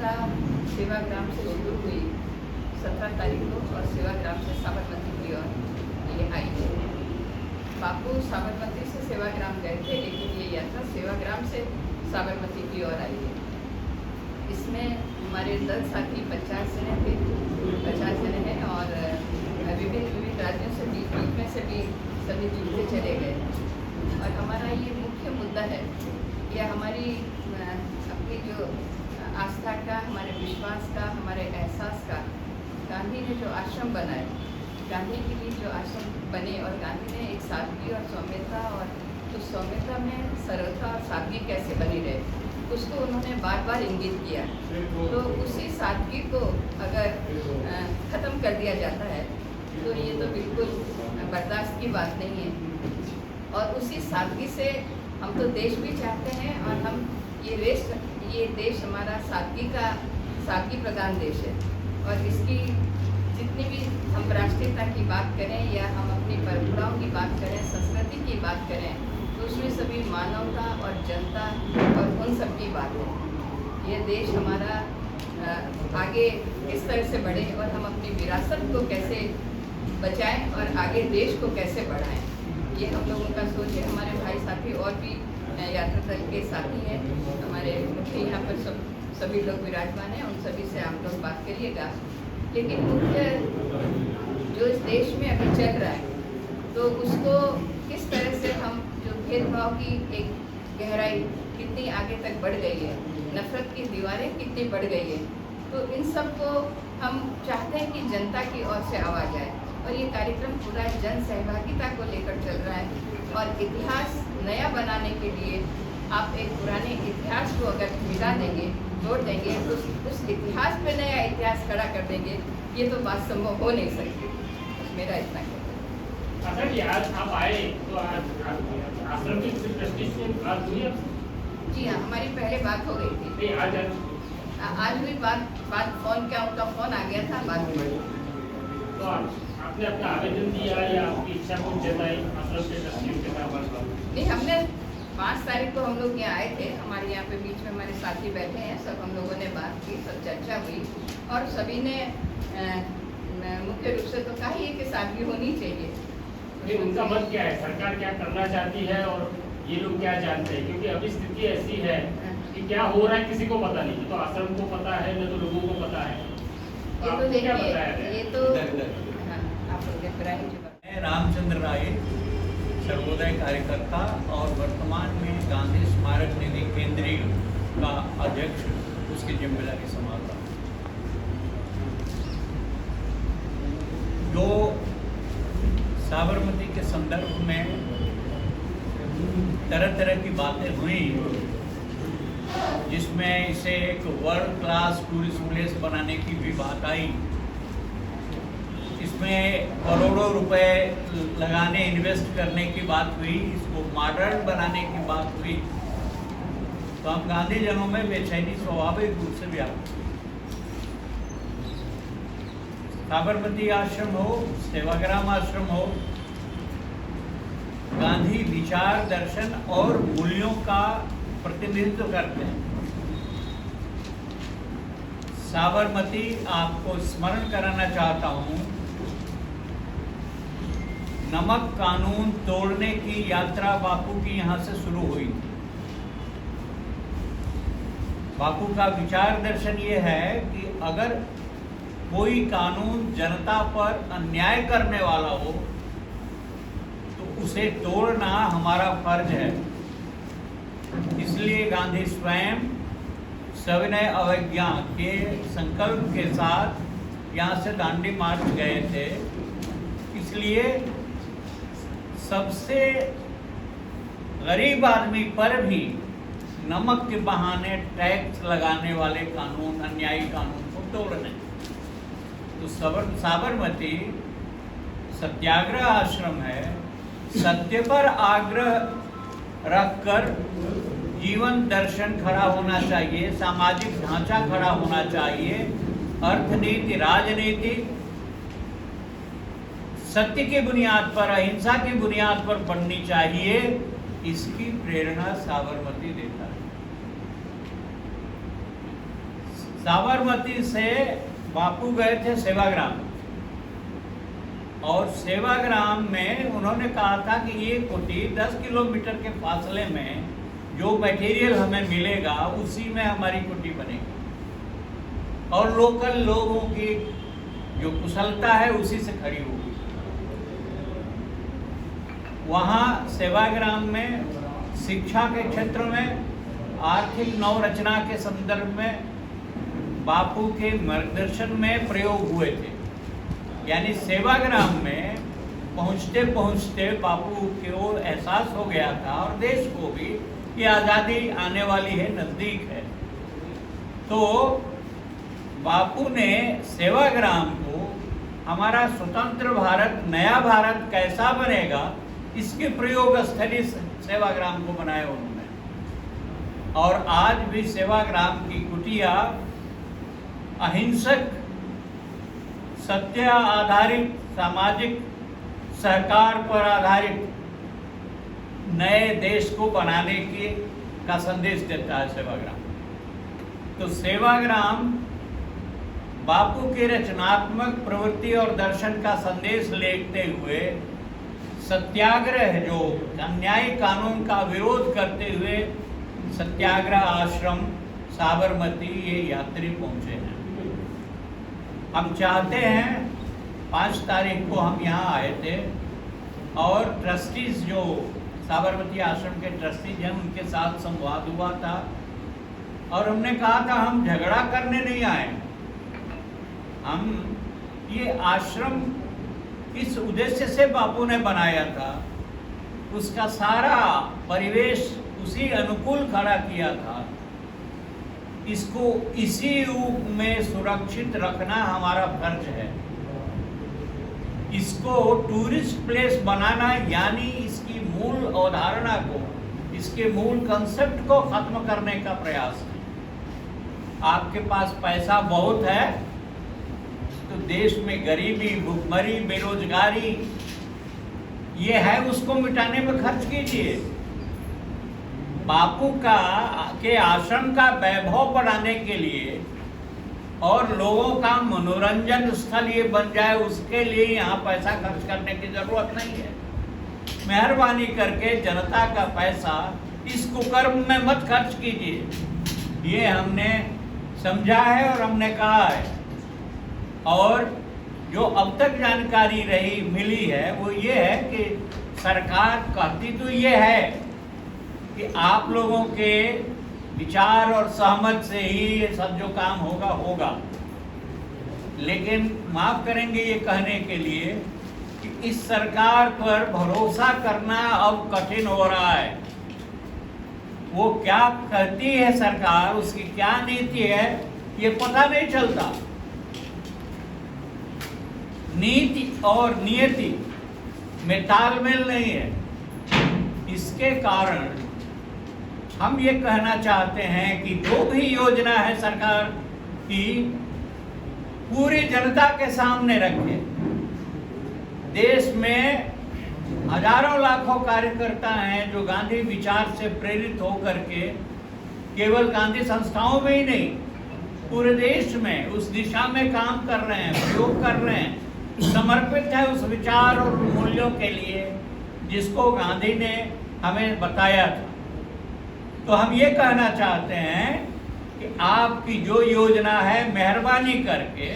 यात्रा सेवाग्राम से शुरू हुई 17 तारीख को और सेवाग्राम से साबरमती की ओर ये आई है। बापू साबरमती से सेवाग्राम गए थे, लेकिन ये यात्रा सेवाग्राम से साबरमती की ओर आई है। इसमें हमारे दल साथी 50 जने थे, 50 जने हैं और विभिन्न राज्यों से बीच में से भी सभी जुड़ते चले गए। और हमारा ये मुख्य मुद्दा है, यह हमारी अपनी जो आस्था का, हमारे विश्वास का, हमारे एहसास का, गांधी ने जो आश्रम बनाए, गांधी के लिए जो आश्रम बने और गांधी ने एक सादगी और सौम्यता और उस सौम्यता में सरलता और सादगी कैसे बनी रहे, उसको उन्होंने बार बार इंगित किया। तो उसी सादगी को अगर ख़त्म कर दिया जाता है तो ये तो बिल्कुल बर्दाश्त की बात नहीं है। और उसी सादगी से हम तो देश भी चाहते हैं और हम ये देश हमारा सादगी प्रधान देश है। और इसकी जितनी भी हम राष्ट्रीयता की बात करें या हम अपनी परंपराओं की बात करें, संस्कृति की बात करें, तो उसमें सभी मानवता और जनता और उन सब की बात है। ये देश हमारा आगे किस तरह से बढ़े और हम अपनी विरासत को कैसे बचाएं और आगे देश को कैसे बढ़ाएं, ये हम लोगों का सोच है। हमारे भाई साथी और भी यात्रा दल के साथी हैं, हमारे मुख्य यहाँ पर सभी लोग विराजमान हैं, उन सभी से आप लोग बात करिएगा। लेकिन मुख्य जो इस देश में अभी चल रहा है, तो उसको किस तरह से हम जो भेदभाव की एक गहराई कितनी आगे तक बढ़ गई है, नफरत की दीवारें कितनी बढ़ गई है, तो इन सब को हम चाहते हैं कि जनता की ओर से आवाज़ आए। और ये कार्यक्रम पूरा जन सहभागिता को लेकर चल रहा है। और इतिहास नया बनाने के लिए आप एक पुराने इतिहास को अगर मिला देंगे, जोड़ देंगे, तो उस इतिहास पे नया इतिहास खड़ा कर देंगे, ये तो बात संभव हो नहीं सकती। मेरा इतना कहना। अच्छा जी, आज आप आए तो आश्रम की ट्रस्टी से बात हुई है? जी हाँ, हमारी पहले बात हो गई थी। नहीं, आज हुई बात फोन क्या, उनका फोन आ गया था, बात हुई। तो आपने अपना आवेदन दिया या आपकी इच्छा को जताई आश्रम के ट्रस्टियों के साथ? नहीं, हमने 5 तारीख को हम लोग यहाँ आए थे, हमारे यहाँ पे बीच में हमारे साथी बैठे हैं, सब हम लोगों ने बात की, सब चर्चा हुई और सभी ने मुख्य रूप से तो कहा ही है कि सादगी होनी चाहिए। उनका मत क्या है, सरकार क्या करना चाहती है और ये लोग क्या जानते हैं? क्योंकि अभी स्थिति ऐसी है कि क्या हो रहा है किसी को पता नहीं, तो आश्रम को पता है न तो लोगों को पता है। ये तो देखिए, ये तो आप मैं रामचंद्र राय, सर्वोदय कार्यकर्ता और वर्तमान में गांधी स्मारक निधि केंद्रीय का अध्यक्ष, उसकी जिम्मेदारी संभालता हूँ। जो साबरमती के संदर्भ में तरह तरह की बातें हुई, जिसमें इसे एक वर्ल्ड क्लास टूरिस्ट प्लेस बनाने की भी बात आई, इसमें करोड़ों रुपए लगाने, इन्वेस्ट करने की बात हुई, इसको मॉडर्न बनाने की बात हुई, तो हम गांधी जनों में बेचैनी स्वाभाविक रूप से व्याप्त हुई। साबरमती आश्रम हो, सेवाग्राम आश्रम हो, गांधी विचार, दर्शन और मूल्यों का प्रतिनिधित्व करते हैं। साबरमती, आपको स्मरण कराना चाहता हूं, नमक कानून तोड़ने की यात्रा बापू की यहाँ से शुरू हुई थी। बापू का विचार दर्शन ये है कि अगर कोई कानून जनता पर अन्याय करने वाला हो तो उसे तोड़ना हमारा फर्ज है। इसलिए गांधी स्वयं सविनय अवज्ञा के संकल्प के साथ यहाँ से दांडी मार्च गए थे। इसलिए सबसे गरीब आदमी पर भी नमक के बहाने टैक्स लगाने वाले कानून, अन्यायी कानून को तोड़ने, तो साबरमती सत्याग्रह आश्रम है। सत्य पर आग्रह रखकर जीवन दर्शन खड़ा होना चाहिए, सामाजिक ढांचा खड़ा होना चाहिए, अर्थनीति, राजनीति सत्य की बुनियाद पर, अहिंसा की बुनियाद पर बननी चाहिए। इसकी प्रेरणा साबरमती देता है। साबरमती से बापू गए थे सेवाग्राम, और सेवाग्राम में उन्होंने कहा था कि ये कुटी 10 किलोमीटर के फासले में जो मटेरियल हमें मिलेगा उसी में हमारी कुटी बनेगी, और लोकल लोगों की जो कुशलता है उसी से खड़ी होगी। वहाँ सेवाग्राम में शिक्षा के क्षेत्र में, आर्थिक नवरचना के संदर्भ में बापू के मार्गदर्शन में प्रयोग हुए थे। यानी सेवाग्राम में पहुँचते पहुँचते बापू को एहसास हो गया था, और देश को भी, कि आज़ादी आने वाली है, नज़दीक है। तो बापू ने सेवाग्राम को हमारा स्वतंत्र भारत, नया भारत कैसा बनेगा, इसके प्रयोग स्थली सेवाग्राम को बनाया उन्होंने। और आज भी सेवाग्राम की कुटिया अहिंसक, सत्य आधारित, सामाजिक सहकार पर आधारित नए देश को बनाने की का संदेश देता है सेवाग्राम। तो सेवाग्राम बापू के रचनात्मक प्रवृत्ति और दर्शन का संदेश लेते हुए सत्याग्रह, जो अन्यायी कानून का विरोध करते हुए सत्याग्रह आश्रम साबरमती ये यात्री पहुंचे हैं। हम चाहते हैं 5 तारीख को हम यहाँ आए थे, और ट्रस्टीज जो साबरमती आश्रम के ट्रस्टीज हैं उनके साथ संवाद हुआ था, और हमने कहा था हम झगड़ा करने नहीं आए, हम ये आश्रम किस उद्देश्य से बापू ने बनाया था उसका सारा परिवेश उसी अनुकूल खड़ा किया था, इसको इसी रूप में सुरक्षित रखना हमारा फर्ज है। इसको टूरिस्ट प्लेस बनाना, यानी इसकी मूल अवधारणा को, इसके मूल कंसेप्ट को खत्म करने का प्रयास है। आपके पास पैसा बहुत है तो देश में गरीबी, भुखमरी, बेरोजगारी ये है, उसको मिटाने में खर्च कीजिए। बापू के आश्रम का वैभव बढ़ाने के लिए और लोगों का मनोरंजन स्थल ये बन जाए, उसके लिए यहाँ पैसा खर्च करने की जरूरत नहीं है। मेहरबानी करके जनता का पैसा इस कुकर्म में मत खर्च कीजिए, ये हमने समझा है और हमने कहा है। और जो अब तक जानकारी मिली है वो ये है कि सरकार कहती तो ये है कि आप लोगों के विचार और सहमत से ही ये सब जो काम होगा, लेकिन माफ करेंगे ये कहने के लिए कि इस सरकार पर भरोसा करना अब कठिन हो रहा है। वो क्या कहती है सरकार, उसकी क्या नीति है, ये पता नहीं चलता। नीति और नियति में तालमेल नहीं है। इसके कारण हम ये कहना चाहते हैं कि जो भी योजना है सरकार की, पूरी जनता के सामने रखें। देश में हजारों लाखों कार्यकर्ता हैं जो गांधी विचार से प्रेरित होकर के केवल गांधी संस्थाओं में ही नहीं, पूरे देश में उस दिशा में काम कर रहे हैं, प्रयोग कर रहे हैं, समर्पित है उस विचार और मूल्यों के लिए जिसको गांधी ने हमें बताया था। तो हम ये कहना चाहते हैं कि आपकी जो योजना है, मेहरबानी करके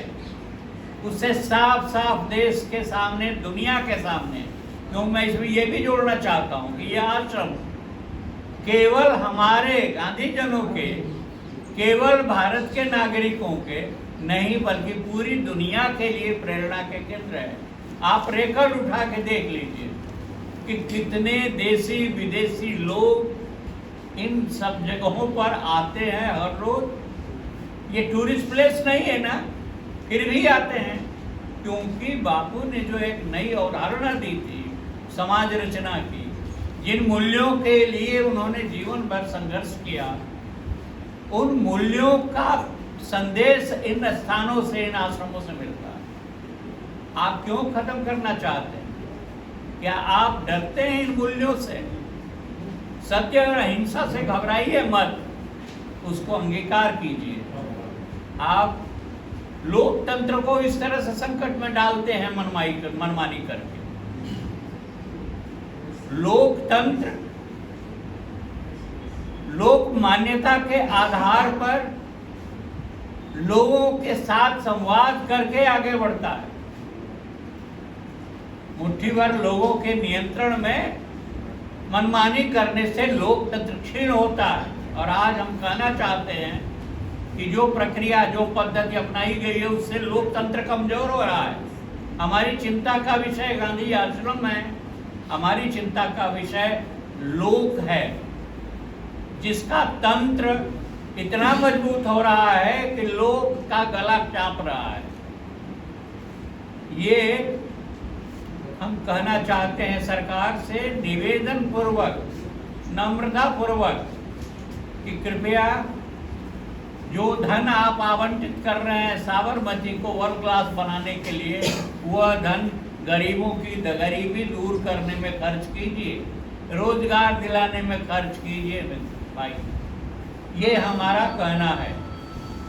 उसे साफ साफ देश के सामने, दुनिया के सामने, क्यों मैं इसमें ये भी जोड़ना चाहता हूँ कि यह आश्रम केवल हमारे गांधीजनों के, केवल भारत के नागरिकों के नहीं, बल्कि पूरी दुनिया के लिए प्रेरणा के केंद्र है। आप रिकॉर्ड उठा के देख लीजिए कि कितने देशी विदेशी लोग इन सब जगहों पर आते हैं हर रोज। ये टूरिस्ट प्लेस नहीं है ना, फिर भी आते हैं, क्योंकि बापू ने जो एक नई अवधारणा दी थी समाज रचना की, जिन मूल्यों के लिए उन्होंने जीवन भर संघर्ष किया, उन मूल्यों का संदेश इन स्थानों से, इन आश्रमों से मिलता है। आप क्यों खत्म करना चाहते हैं? क्या आप डरते हैं इन मूल्यों से? सत्य और अहिंसा से घबराइए मत, उसको अंगीकार कीजिए। आप लोकतंत्र को इस तरह से संकट में डालते हैं मनमानी करके। लोकतंत्र लोक मान्यता के आधार पर लोगों के साथ संवाद करके आगे बढ़ता है। मुट्ठी भर लोगों के नियंत्रण में मनमानी करने से लोकतंत्र क्षीण होता है। और आज हम कहना चाहते हैं कि जो प्रक्रिया, जो पद्धति अपनाई गई है, उससे लोकतंत्र कमजोर हो रहा है। हमारी चिंता का विषय गांधी आश्रम है, हमारी चिंता का विषय लोक है, जिसका तंत्र इतना मजबूत हो रहा है कि लोक का गला चाप रहा है। ये हम कहना चाहते हैं सरकार से निवेदन पूर्वक, नम्रता पूर्वक, कि कृपया जो धन आप आवंटित कर रहे हैं साबरमती को वर्ल्ड क्लास बनाने के लिए, वह धन गरीबों की गरीबी दूर करने में खर्च कीजिए, रोजगार दिलाने में खर्च कीजिए भाई। ये हमारा कहना है।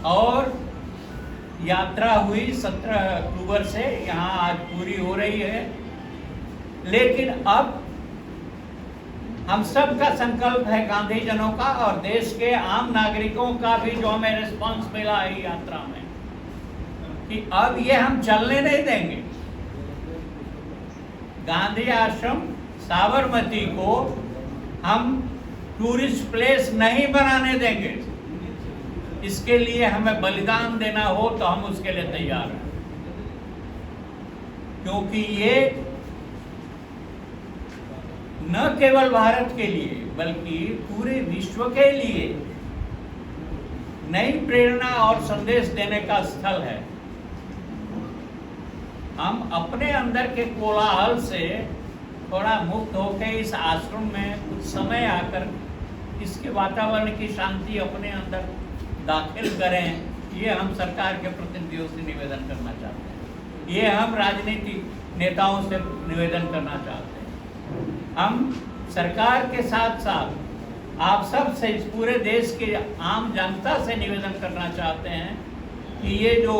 और यात्रा हुई 17 अक्टूबर से, यहाँ आज पूरी हो रही है, लेकिन अब हम सब का संकल्प है, गांधी जनों का और देश के आम नागरिकों का भी, जो हमें रिस्पांस मिला है यात्रा में, कि अब ये हम चलने नहीं देंगे। गांधी आश्रम साबरमती को हम टूरिस्ट प्लेस नहीं बनाने देंगे। इसके लिए हमें बलिदान देना हो तो हम उसके लिए तैयार हैं, क्योंकि ये न केवल भारत के लिए बल्कि पूरे विश्व के लिए नई प्रेरणा और संदेश देने का स्थल है। हम अपने अंदर के कोलाहल से थोड़ा मुक्त होकर इस आश्रम में कुछ समय आकर इसके वातावरण की शांति अपने अंदर दाखिल करें, ये हम सरकार के प्रतिनिधियों से निवेदन करना चाहते हैं। ये हम राजनीतिक नेताओं से निवेदन करना चाहते हैं। हम सरकार के साथ साथ आप सब से, इस पूरे देश के आम जनता से निवेदन करना चाहते हैं कि ये जो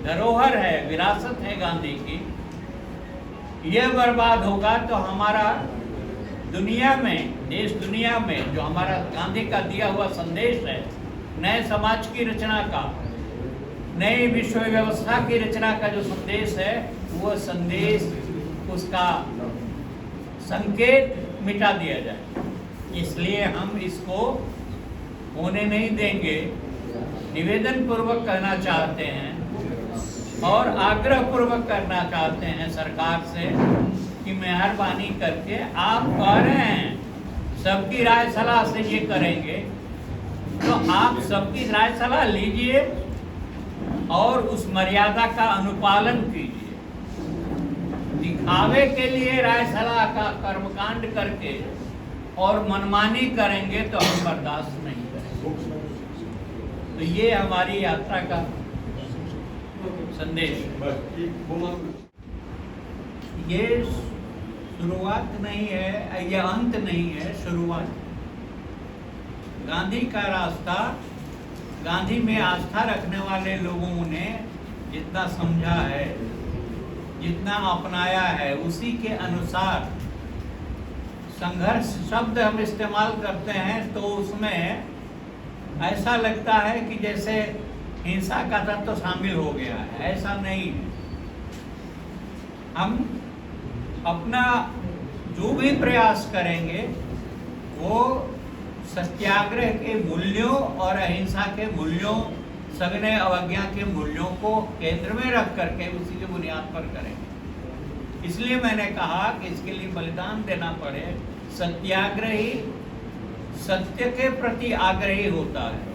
धरोहर है, विरासत है गांधी की, ये बर्बाद होगा तो हमारा दुनिया में, देश दुनिया में जो हमारा गांधी का दिया हुआ संदेश है, नए समाज की रचना का, नई विश्व व्यवस्था की रचना का जो संदेश है, वो संदेश, उसका संकेत मिटा दिया जाए। इसलिए हम इसको होने नहीं देंगे। निवेदन पूर्वक कहना चाहते हैं और आग्रह पूर्वक करना चाहते हैं सरकार से कि मेहरबानी करके, आप कह रहे हैं सबकी राय सलाह से ये करेंगे, तो आप सबकी राय सलाह लीजिए और उस मर्यादा का अनुपालन कीजिए। दिखावे के लिए राय सलाह का कर्मकांड करके और मनमानी करेंगे तो हम बर्दाश्त नहीं करेंगे। तो ये हमारी यात्रा का संदेश। ये शुरुआत नहीं है, ये अंत नहीं है, शुरुआत। गांधी का रास्ता, गांधी में आस्था रखने वाले लोगों ने जितना समझा है, जितना अपनाया है, उसी के अनुसार संघर्ष शब्द हम इस्तेमाल करते हैं तो उसमें ऐसा लगता है कि जैसे हिंसा का तत्व तो शामिल हो गया है। ऐसा नहीं है। हम अपना जो भी प्रयास करेंगे वो सत्याग्रह के मूल्यों और अहिंसा के मूल्यों, सगने अवज्ञा के मूल्यों को केंद्र में रख करके उसी के बुनियाद पर करेंगे। इसलिए मैंने कहा कि इसके लिए बलिदान देना पड़े। सत्याग्रही सत्य के प्रति आग्रही होता है।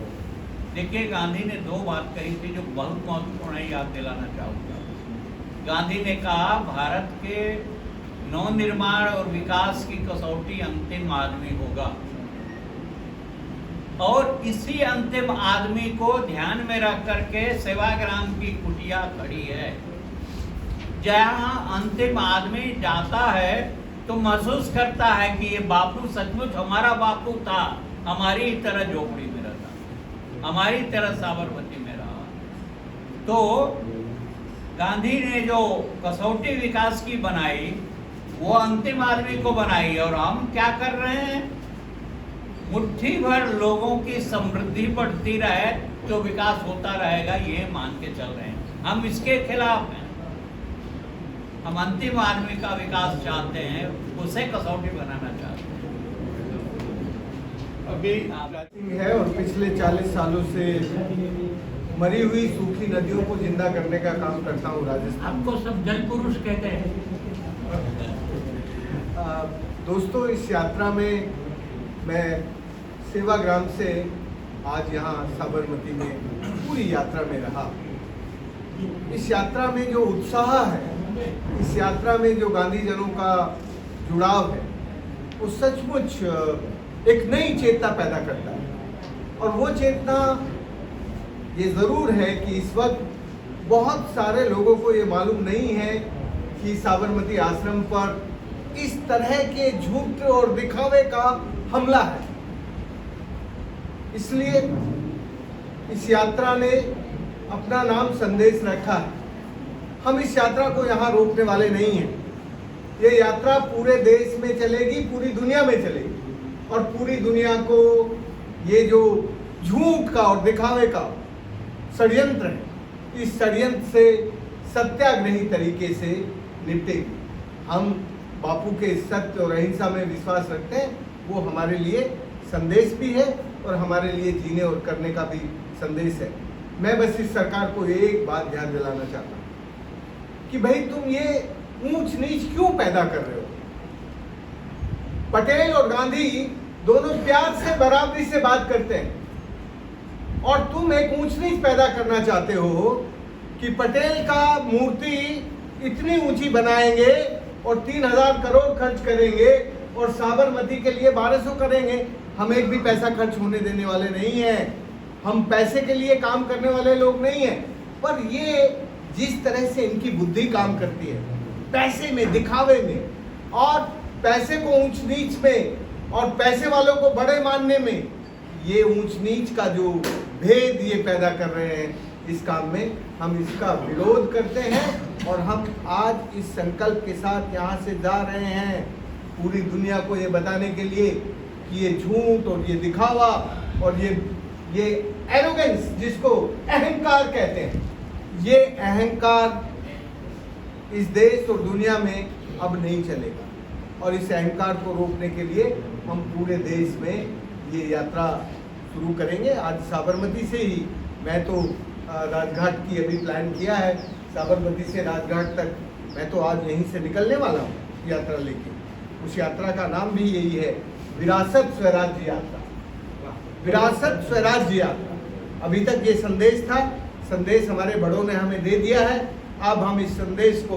देखिए, गांधी ने दो बात कही थी जो बहुत महत्वपूर्ण है, याद दिलाना चाहूँगा। गांधी ने कहा, भारत के नवनिर्माण और विकास की कसौटी अंतिम आदमी होगा, और इसी अंतिम आदमी को ध्यान में रख करके सेवाग्राम की कुटिया खड़ी है। जहाँ अंतिम आदमी जाता है तो महसूस करता है कि ये बापू सचमुच हमारा बापू था, हमारी तरह झोपड़ी में रहता, हमारी तरह साबरमती में रहा, तो गांधी ने जो कसौटी विकास की बनाई वो अंतिम आदमी को बनाई, और हम क्या कर रहे हैं? मुट्ठी भर लोगों की समृद्धि बढ़ती रहे तो विकास होता रहेगा, ये मान के चल रहे हैं। हम इसके खिलाफ हैं। हम अंतिम आदमी का विकास चाहते हैं, उसे कसौटी बनाना चाहते हैं। अभी है और पिछले 40 सालों से मरी हुई सूखी नदियों को जिंदा करने का काम करता हूँ राजस्थान। आपको सब जल पुरुष कहते हैं। दोस्तों, इस यात्रा में मैं सेवाग्राम से आज यहाँ साबरमती में पूरी यात्रा में रहा। इस यात्रा में जो उत्साह है, इस यात्रा में जो गांधी जनों का जुड़ाव है, वो सचमुच एक नई चेतना पैदा करता है। और वो चेतना ये ज़रूर है कि इस वक्त बहुत सारे लोगों को ये मालूम नहीं है कि साबरमती आश्रम पर इस तरह के झूठ और दिखावे का हमला है। इसलिए इस यात्रा ने अपना नाम संदेश रखा है। हम इस यात्रा को यहाँ रोकने वाले नहीं हैं। ये यात्रा पूरे देश में चलेगी, पूरी दुनिया में चलेगी, और पूरी दुनिया को ये जो झूठ का और दिखावे का षड्यंत्र है, इस षड्यंत्र से सत्याग्रही तरीके से निपटेगी। हम बापू के सत्य और अहिंसा में विश्वास रखते हैं। वो हमारे लिए संदेश भी है और हमारे लिए जीने और करने का भी संदेश है। मैं बस इस सरकार को एक बात ध्यान दिलाना चाहता हूँ कि भाई तुम ये ऊंच नीच क्यों पैदा कर रहे हो? पटेल और गांधी दोनों प्यार से बराबरी से बात करते हैं, और तुम एक ऊंच नीच पैदा करना चाहते हो कि पटेल का मूर्ति इतनी ऊंची बनाएंगे और 3000 करोड़ खर्च करेंगे और साबरमती के लिए 1200 करेंगे। हम एक भी पैसा खर्च होने देने वाले नहीं हैं। हम पैसे के लिए काम करने वाले लोग नहीं हैं। पर ये जिस तरह से इनकी बुद्धि काम करती है, पैसे में, दिखावे में, और पैसे को ऊंच नीच में और पैसे वालों को बड़े मानने में, ये ऊंच नीच का जो भेद ये पैदा कर रहे हैं इस काम में, हम इसका विरोध करते हैं। और हम आज इस संकल्प के साथ यहाँ से जा रहे हैं पूरी दुनिया को ये बताने के लिए कि ये झूठ और ये दिखावा और ये एरोगेंस, जिसको अहंकार कहते हैं, ये अहंकार इस देश और दुनिया में अब नहीं चलेगा। और इस अहंकार को रोकने के लिए हम पूरे देश में ये यात्रा शुरू करेंगे। आज साबरमती से ही मैं तो राजघाट की अभी प्लान किया है। साबरमती से राजघाट तक मैं तो आज यहीं से निकलने वाला हूँ यात्रा लेके। उस यात्रा का नाम भी यही है, विरासत स्वराज्य यात्रा। विरासत स्वराज्य यात्रा। अभी तक ये संदेश था, संदेश हमारे बड़ों ने हमें दे दिया है। अब हम इस संदेश को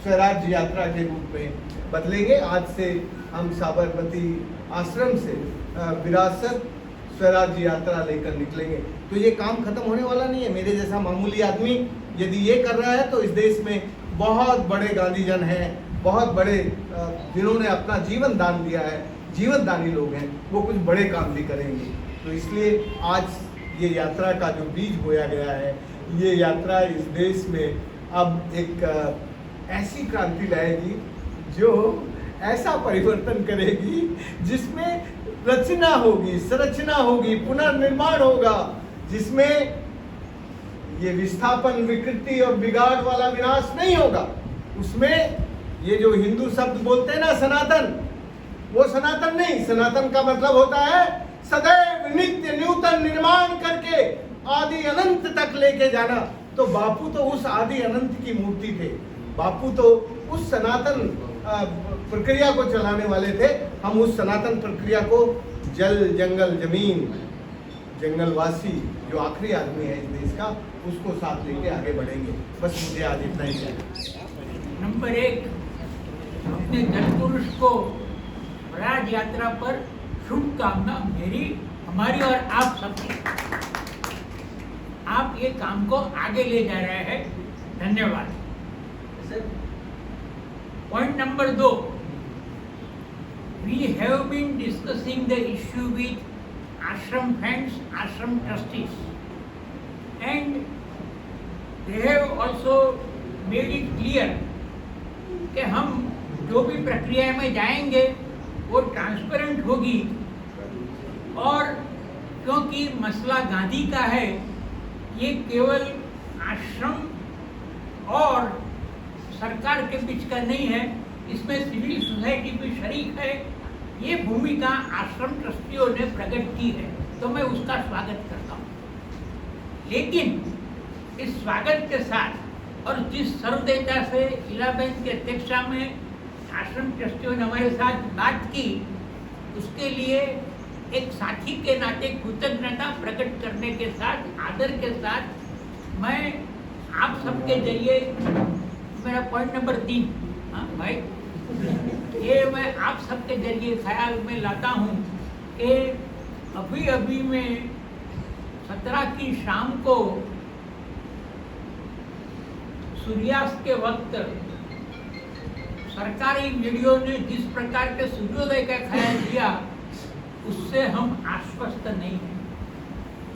स्वराज्य यात्रा के रूप में बदलेंगे। आज से हम साबरमती आश्रम से विरासत स्वराज्य यात्रा लेकर निकलेंगे। तो ये काम खत्म होने वाला नहीं है। मेरे जैसा मामूली आदमी यदि ये कर रहा है तो इस देश में बहुत बड़े गांधीजन हैं, बहुत बड़े जिन्होंने अपना जीवन दान दिया है, जीवन दानी लोग हैं, वो कुछ बड़े काम भी करेंगे। तो इसलिए आज ये यात्रा का जो बीज बोया गया है, ये यात्रा इस देश में अब एक ऐसी क्रांति लाएगी जो ऐसा परिवर्तन करेगी जिसमें रचना होगी, संरचना होगी, पुनर्निर्माण होगा, जिसमें ये विस्थापन, विकृति और बिगाड़ वाला विनाश नहीं होगा। उसमें ये जो हिंदू शब्द बोलते हैं ना, सनातन, वो सनातन नहीं। सनातन का मतलब होता है सदैव नित्य नूतन निर्माण करके आदि अनंत तक लेके जाना। तो बापू तो उस आदि अनंत की मूर्ति थे। बापू तो उस सनातन प्रक्रिया को चलाने वाले थे। हम उस सनातन प्रक्रिया को जल, जंगल, जमीन, जंगलवासी जो आखिरी आदमी है इस देश का, उसको साथ लेके आगे बढ़ेंगे। बस मुझे आज इतना ही है। नंबर 1, अपने जलपुरुष को राज यात्रा पर शुभकामना मेरी, हमारी और आप सबकी। आप ये काम को आगे ले जा रहे हैं, धन्यवाद। Point number 2, we have been discussing the issue with ashram friends, ashram trustees, and also made it clear कि हम जो भी प्रक्रिया में जाएंगे वो ट्रांसपेरेंट होगी, और क्योंकि मसला गांधी का है, ये केवल आश्रम और सरकार के बीच का नहीं है, इसमें सिविल सोसाइटी भी शरीक है। ये भूमिका आश्रम ट्रस्टियों ने प्रकट की है, तो मैं उसका स्वागत करता हूँ। लेकिन इस स्वागत के साथ और जिस सर्वदेता से इलाबेन की अध्यक्षता में आश्रम ट्रस्टियों ने हमारे साथ बात की, उसके लिए एक साथी के नाते कृतज्ञता प्रकट करने के साथ, आदर के साथ, मैं आप सबके जरिए, मेरा पॉइंट नंबर 3, हाँ भाई, ये मैं आप सबके जरिए ख्याल में लाता हूँ कि अभी अभी में 17 की शाम को सूर्यास्त के वक्त सरकारी मीडिया ने जिस प्रकार के सूर्योदय का ख्याल दिया, उससे हम आश्वस्त नहीं हैं,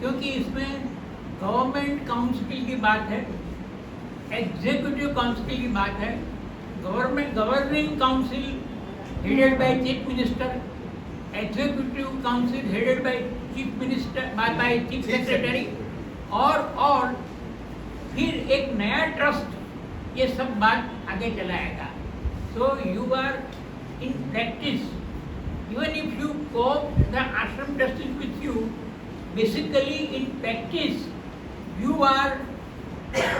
क्योंकि इसमें गवर्नमेंट काउंसिल की बात है, एग्जीक्यूटिव काउंसिल की बात है, governing council headed by chief minister, executive council headed by chief minister, by chief secretary, और फिर एक नया ट्रस्ट, ये सब बात आगे चलाएगा। So you are in practice, even if you cope the ashram trustees with you, basically in practice you are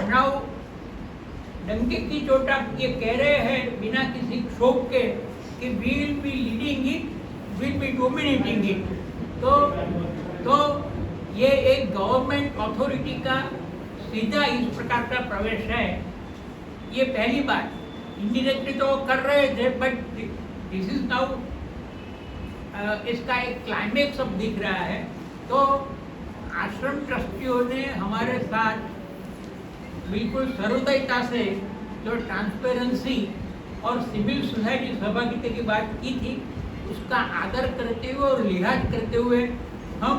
now डंके की चोट आप ये कह रहे हैं बिना किसी शोक के कि we will be leading it, will be dominating it। तो ये एक गवर्नमेंट अथॉरिटी का सीधा इस प्रकार का प्रवेश है। ये पहली बात, इंडिरेक्टली तो कर रहे थे, बट दिस इज नाउ इसका एक क्लाइमेक्स अब दिख रहा है। तो आश्रम ट्रस्टियों ने हमारे साथ बिल्कुल सहृदयता से जो ट्रांसपेरेंसी और सिविल सोसाइटी सहभागिता की बात की थी, उसका आदर करते हुए और लिहाज करते हुए हम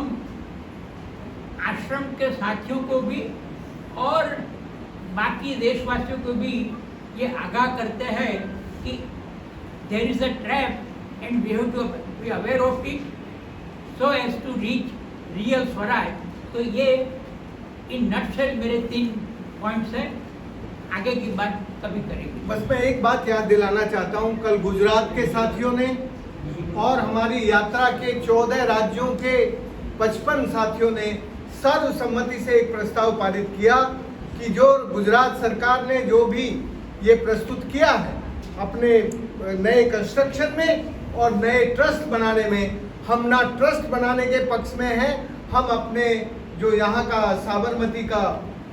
आश्रम के साथियों को भी और बाकी देशवासियों को भी ये आगाह करते हैं कि there is a trap and we have to be aware of it so as to reach real swaraj. तो ये इन नटशेल मेरे 3 पॉइंट्स हैं, आगे की बात कभी करेंगे। बस मैं एक बात याद दिलाना चाहता हूँ, कल गुजरात के साथियों ने और हमारी यात्रा के 14 राज्यों के 55 साथियों ने सर्वसम्मति से एक प्रस्ताव पारित किया कि जो गुजरात सरकार ने जो भी ये प्रस्तुत किया है अपने नए कंस्ट्रक्शन में और नए ट्रस्ट बनाने में, हम ना ट्रस्ट बनाने के पक्ष में हैं, हम अपने जो यहाँ का साबरमती का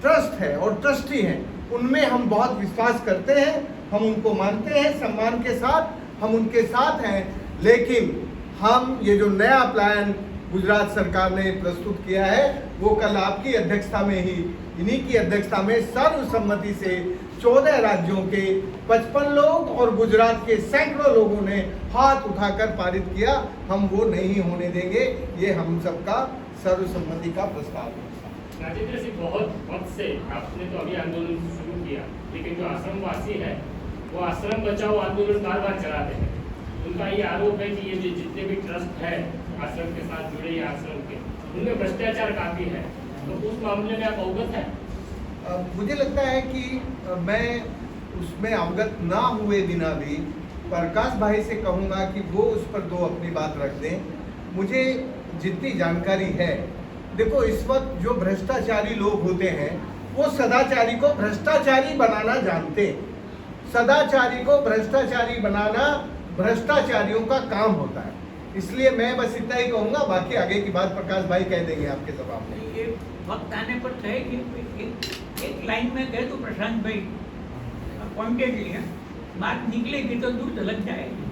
ट्रस्ट है और ट्रस्टी हैं उनमें हम बहुत विश्वास करते हैं, हम उनको मानते हैं, सम्मान के साथ हम उनके साथ हैं। लेकिन हम ये जो नया प्लान गुजरात सरकार ने प्रस्तुत किया है वो कल आपकी अध्यक्षता में ही, इन्हीं की अध्यक्षता में सर्वसम्मति से 14 राज्यों के 55 लोग और गुजरात के सैकड़ों लोगों ने हाथ उठाकर पारित किया। हम वो नहीं होने देंगे, ये हम सबका सर्वसम्मति का प्रस्ताव है। राजेंद्र सिंह, बहुत वक्त से आपने तो अभी आंदोलन शुरू किया, लेकिन जो आश्रमवासी है वो आश्रम बचाओ आंदोलन बार बार चलाते हैं। उनका ये आरोप है कि ये जो जितने भी ट्रस्ट है आश्रम के साथ जुड़े या आश्रम के, उनमें भ्रष्टाचार काफी है, तो उस मामले में आप अवगत हैं? मुझे लगता है कि मैं उसमें अवगत ना हुए बिना भी प्रकाश भाई से कहूँगा कि वो उस पर अपनी बात रख दें। मुझे जितनी जानकारी है, देखो इस वक्त जो भ्रष्टाचारी लोग होते हैं वो सदाचारी को भ्रष्टाचारी बनाना जानते हैं। सदाचारी को भ्रष्टाचारी बनाना भ्रष्टाचारियों का काम होता है। इसलिए मैं बस इतना ही कहूँगा, बाकी आगे की बात प्रकाश भाई कह देंगे आपके जवाब में। ये वक्त आने पर है कि एक लाइन में कह दो प्रशांत भाई, पॉइंटेडली है, बात निकलेगी तो दूर तलक जाएगी।